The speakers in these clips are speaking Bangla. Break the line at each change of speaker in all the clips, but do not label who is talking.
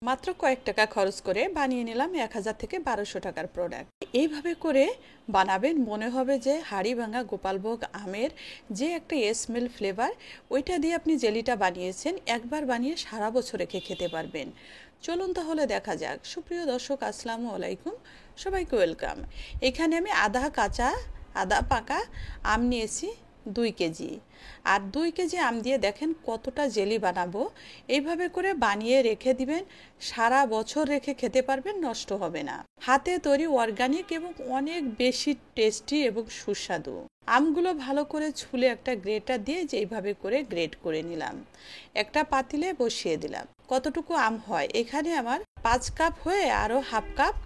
মাত্র কয়েক টাকা খরচ করে বানিয়ে নিলাম 1000 থেকে 1200 টাকার প্রোডাক্ট। এইভাবে করে বানাবেন, মনে হবে যে হাড়িভাঙা গোপালভোগ আমের যে একটা স্মেল ফ্লেভার, ওইটা দিয়ে আপনি জেলিটা বানিয়েছেন, একবার বানিয়ে সারা বছর রেখে খেতে পারবেন। চলুন তাহলে দেখা যাক। সুপ্রিয় দর্শক, আসসালামু আলাইকুম, সবাইকে ওয়েলকাম। এখানে আমি আধা কাঁচা আধা পাকা আম নিয়েছি 2 কেজি। আর 2 কেজি আম দিয়ে দেখেন কতটা জেলি বানাবো। এইভাবে করে বানিয়ে রেখে দিবেন, সারা বছর রেখে খেতে পারবেন, নষ্ট হবে না। হাতে তৈরি অর্গানিক এবং অনেক বেশি টেস্টি এবং সুস্বাদু। আমগুলো ভালো করে ছুলে একটা গ্রেটার দিয়ে যেইভাবে করে গ্রেট করে নিলাম, একটা পাতিলে বসিয়ে দিলাম। কতটুকু আম হয়, এখানে আমার 5 কাপ হয়ে আরও হাফ কাপ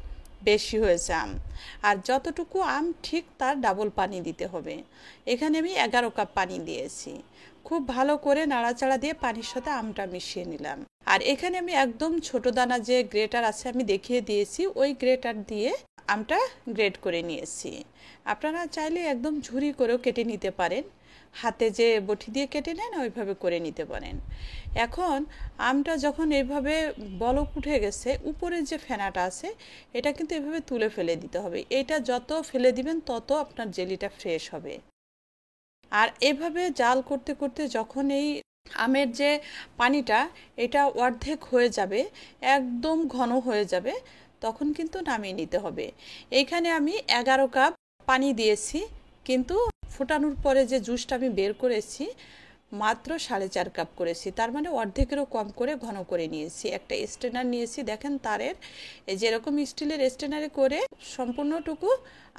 বেশি হয়েছে আম। আর যতটুকু আম ঠিক তার ডাবল পানি দিতে হবে। এখানে আমি 11 কাপ পানি দিয়েছি। খুব ভালো করে নাড়াচাড়া দিয়ে পানির সাথে আমটা মিশিয়ে নিলাম। আর এখানে আমি একদম ছোট দানা যে গ্রেটার আছে আমি দেখিয়ে দিয়েছি, ওই গ্রেটার দিয়ে আমটা গ্রেট করে নিয়েছি। আপনারা চাইলে একদম ঝুরি করেও কেটে নিতে পারেন, হাতে যে বটি দিয়ে কেটে নেন ওইভাবে করে নিতে পারেন। এখন আমটা যখন এইভাবে বলক উঠে গেছে, উপরের যে ফেনাটা আছে এটা কিন্তু এভাবে তুলে ফেলে দিতে হবে। এটা যত ফেলে দিবেন তত আপনার জেলিটা ফ্রেশ হবে। আর এভাবে জাল করতে করতে যখন এই আমের যে পানিটা এটা অর্ধেক হয়ে যাবে, একদম ঘন হয়ে যাবে, তখন কিন্তু নামিয়ে নিতে হবে। এইখানে আমি 11 কাপ পানি দিয়েছি, কিন্তু ফোটানোর পরে যে জুসটা আমি বের করেছি মাত্র 4.5 কাপ করেছি। তার মানে অর্ধেকেরও কম করে ঘন করে নিয়েছি। একটা স্ট্রেনার নিয়েছি, দেখেন তারের, এই যেরকম স্টিলের স্ট্রেনারে করে সম্পূর্ণটুকু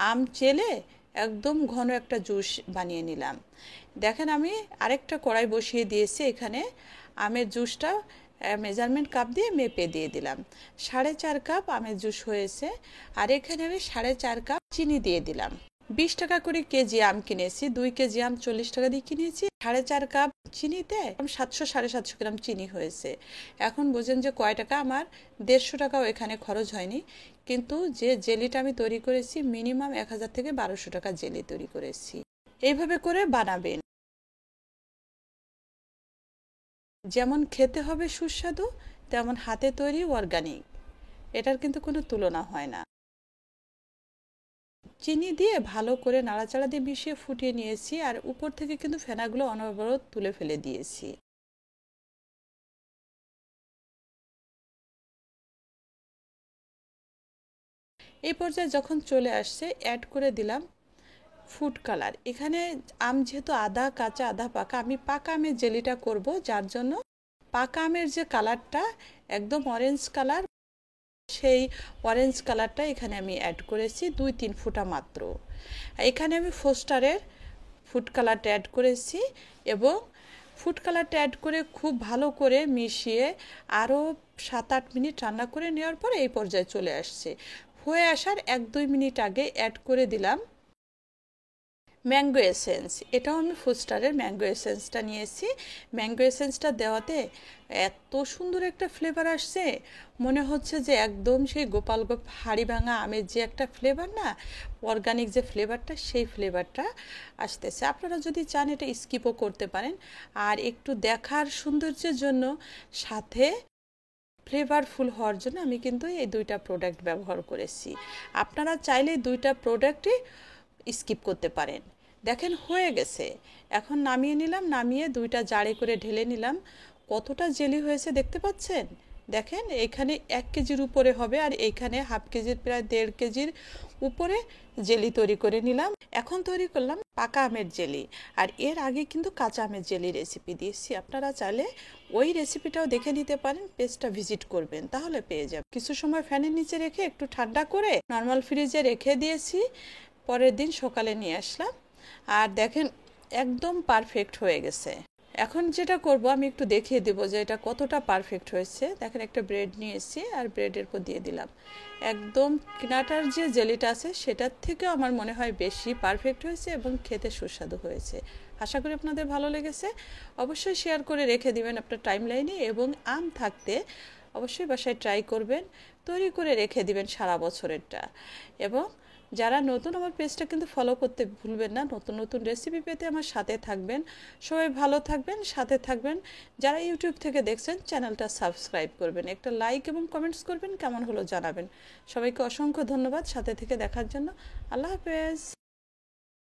আম চেলে একদম ঘন একটা জুস বানিয়ে নিলাম। দেখেন আমি আরেকটা কড়াই বসিয়ে দিয়েছি, এখানে আমের জুসটা মেজারমেন্ট কাপ দিয়ে মেপে দিয়ে দিলাম। 4.5 কাপ আমের জুস হয়েছে। আর এখানে আমি 4.5 কাপ চিনি দিয়ে দিলাম। 20 টাকা করে কেজি আম কিনেছি, 2 কেজি আম 40 টাকা দিয়ে কিনেছি। 4.5 কাপ চিনিতে 700-750 গ্রাম চিনি হয়েছে। এখন বোঝেন যে কয় টাকা, আমার 150 টাকাও এখানে খরচ হয়নি। কিন্তু যে জেলিটা আমি তৈরি করেছি মিনিমাম 1000 থেকে 1200 টাকা জেলি তৈরি করেছি। এইভাবে করে বানাবেন, যেমন খেতে হবে সুস্বাদু, তেমন হাতে তৈরি অর্গানিক, এটার কিন্তু কোনো তুলনা হয় না। চিনি দিয়ে ভালো করে নাড়াচাড়া দিয়ে মিশিয়ে ফুটিয়ে নিয়েছি। আর উপর থেকে কিন্তু ফেনাগুলো অনবরত তুলে ফেলে দিয়েছি। এই পর্যায়ে যখন চলে আসছে অ্যাড করে দিলাম ফুড কালার। এখানে আম যেহেতু আধা কাঁচা আধা পাকা, আমি পাকা আমের জেলিটা করব, যার জন্য পাকা আমের যে কালারটা একদম অরেঞ্জ কালার, সেই অরেঞ্জ কালারটা এখানে আমি অ্যাড করেছি 2-3 ফোঁটা মাত্র। এখানে আমি ফোস্টারের ফুড কালারটা অ্যাড করেছি এবং ফুড কালারটা অ্যাড করে খুব ভালো করে মিশিয়ে আরও 7-8 মিনিট রান্না করে নেওয়ার পরে এই পর্যায়ে চলে আসছে। হয়ে আসার 1-2 মিনিট আগে অ্যাড করে দিলাম ম্যাঙ্গো এসেন্স। এটাও আমি ফুডস্টারের ম্যাঙ্গো এসেন্সটা নিয়েছি। ম্যাঙ্গো এসেন্সটা দেওয়াতে এত সুন্দর একটা ফ্লেভার আসছে, মনে হচ্ছে যে একদম সেই গোপালভোগ হাড়িভাঙা আমের যে একটা ফ্লেভার না, অর্গানিক যে ফ্লেভারটা, সেই ফ্লেভারটা আসতেছে। আপনারা যদি চান এটা স্কিপও করতে পারেন। আর একটু দেখার সৌন্দর্যের জন্য, সাথে ফ্লেভারফুল হওয়ার জন্য আমি কিন্তু এই 2টা প্রোডাক্ট ব্যবহার করেছি। আপনারা চাইলে 2টা প্রোডাক্টই স্কিপ করতে পারেন। দেখেন হয়ে গেছে। এখন নামিয়ে নিলাম, নামিয়ে 2টা জারে করে ঢেলে নিলাম। কতটা জেলি হয়েছে দেখতে পাচ্ছেন? দেখেন এখানে 1 কেজির উপরে হবে, আর এইখানে হাফ কেজির প্রায় 1.5 কেজির উপরে জেলি তৈরি করে নিলাম। এখন তৈরি করলাম পাকা আমের জেলি। আর এর আগে কিন্তু কাঁচা আমের জেলি রেসিপি দিয়েছি, আপনারা চাইলে ওই রেসিপিটাও দেখে নিতে পারেন, পেজটা ভিজিট করবেন, তাহলে পেয়ে যাবেন। কিছু সময় ফ্যানের নিচে রেখে একটু ঠান্ডা করে নর্মাল ফ্রিজে রেখে দিয়েছি। পরের দিন সকালে নিয়ে আসলাম, আর দেখেন একদম পারফেক্ট হয়ে গেছে। এখন যেটা করব আমি একটু দেখিয়ে দেবো যে এটা কতটা পারফেক্ট হয়েছে। দেখেন একটা ব্রেড নিয়ে এসেছি আর ব্রেডের উপর দিয়ে দিলাম। একদম কিনাটার যে জেলিটা আছে সেটার থেকেও আমার মনে হয় বেশি পারফেক্ট হয়েছে এবং খেতে সুস্বাদু হয়েছে। আশা করি আপনাদের ভালো লেগেছে। অবশ্যই শেয়ার করে রেখে দিবেন আপনার টাইম লাইনে, এবং আম থাকতে অবশ্যই বাসায় ট্রাই করবেন, তৈরি করে রেখে দিবেন সারা বছরেরটা। এবং যারা নতুন আমার পেজটা কিন্তু ফলো করতে ভুলবেন না। নতুন নতুন রেসিপি পেতে আমার সাথে থাকবেন। সবাই ভালো থাকবেন, সাথে থাকবেন। যারা ইউটিউব থেকে দেখছেন চ্যানেলটা সাবস্ক্রাইব করবেন, একটা লাইক এবং কমেন্টস করবেন, কেমন হলো জানাবেন। সবাইকে অসংখ্য ধন্যবাদ সাথে থেকে দেখার জন্য। আল্লাহ হাফেজ।